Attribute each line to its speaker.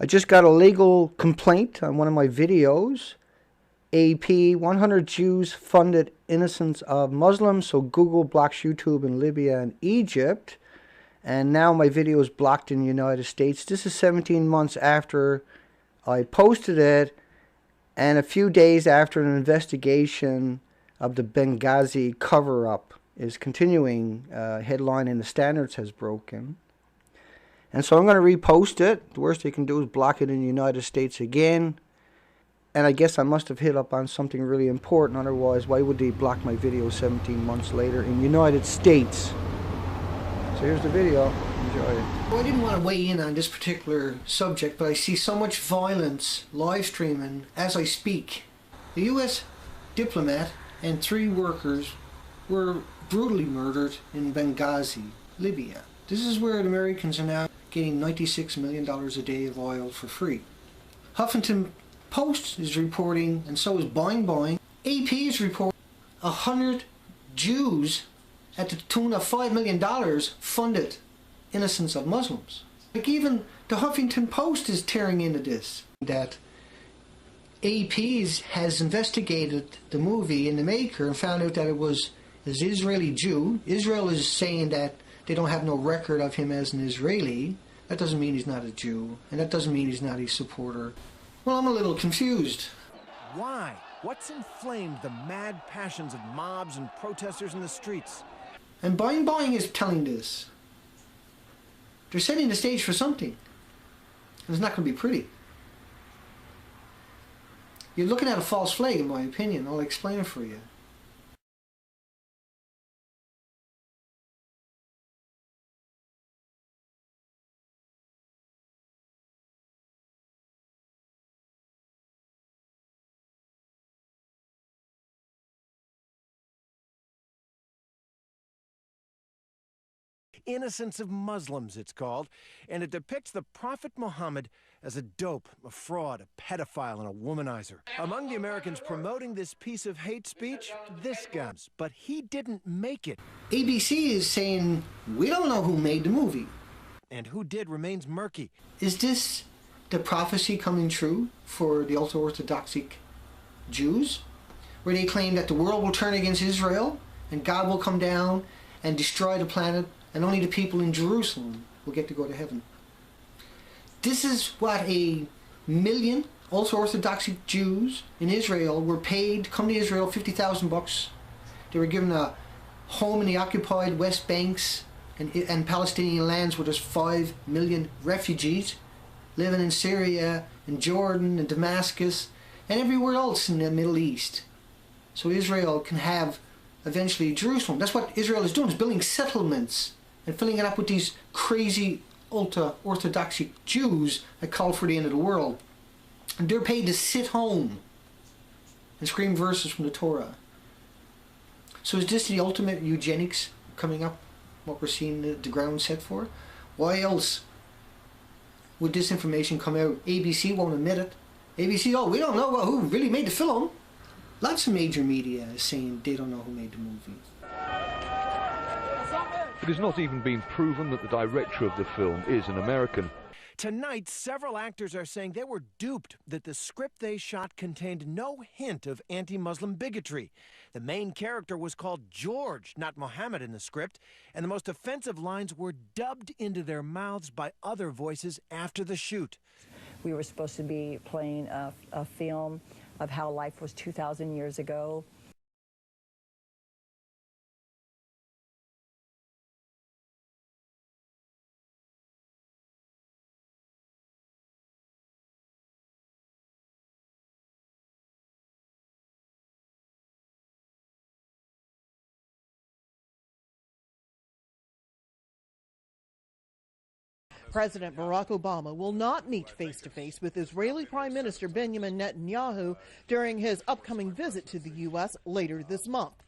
Speaker 1: I just got a legal complaint on one of my videos. AP, 100 Jews funded innocence of Muslims, so Google blocks YouTube in Libya and Egypt. And now my video is blocked in the United States. This is 17 months after I posted it, and a few days after an investigation of the Benghazi cover-up is continuing. Headline in the Standards has broken. And so I'm going to repost it. The worst they can do is block it in the United States again. And I guess I must have hit up on something really important. Otherwise, why would they block my video 17 months later in the United States? So here's the video. Enjoy it.
Speaker 2: Well, I didn't want to weigh in on this particular subject, but I see so much violence live streaming as I speak. The US diplomat and 3 workers were brutally murdered in Benghazi, Libya. This is where the Americans are now getting $96 million a day of oil for free. Huffington Post is reporting, and so is Boing Boing. AP is reporting 100 Jews at the tune of $5 million funded innocence of Muslims. Like even the Huffington Post is tearing into this. That AP has investigated the movie and the maker and found out that it was an Israeli Jew. Israel is saying that they don't have no record of him as an Israeli. That doesn't mean he's not a Jew, and that doesn't mean he's not a supporter. Well, I'm a little confused.
Speaker 3: Why? What's inflamed the mad passions of mobs and protesters in the streets?
Speaker 2: And Boing Boing is telling this. They're setting the stage for something. And it's not going to be pretty. You're looking at a false flag, in my opinion. I'll explain it for you.
Speaker 3: Innocence of Muslims, it's called, and it depicts the Prophet Muhammad as a dope, a fraud, a pedophile, and a womanizer. Among the Americans promoting this piece of hate speech, this guy, but he didn't make it.
Speaker 2: ABC is saying, we don't know who made the movie.
Speaker 3: And who did remains murky.
Speaker 2: Is this the prophecy coming true for the ultra-Orthodox Jews? Where they claim that the world will turn against Israel, and God will come down and destroy the planet, and only the people in Jerusalem will get to go to heaven. This is what 1 million ultra-Orthodox Jews in Israel were paid to come to Israel, $50,000. They were given a home in the occupied West Banks and Palestinian lands where there's 5 million refugees living in Syria and Jordan and Damascus and everywhere else in the Middle East. So Israel can have eventually Jerusalem. That's what Israel is doing, is building settlements and filling it up with these crazy ultra-Orthodox Jews that call for the end of the world. And they're paid to sit home and scream verses from the Torah. So is this the ultimate eugenics coming up, what we're seeing the ground set for? Why else would this information come out? ABC won't admit it. ABC, oh, we don't know who really made the film. Lots of major media is saying they don't know who made the movie.
Speaker 4: It has not even been proven that the director of the film is an American.
Speaker 3: Tonight, several actors are saying they were duped, that the script they shot contained no hint of anti-Muslim bigotry. The main character was called George, not Mohammed in the script, and the most offensive lines were dubbed into their mouths by other voices after the shoot.
Speaker 5: We were supposed to be playing a film of how life was 2,000 years ago.
Speaker 6: President Barack Obama will not meet face-to-face with Israeli Prime Minister Benjamin Netanyahu during his upcoming visit to the U.S. later this month.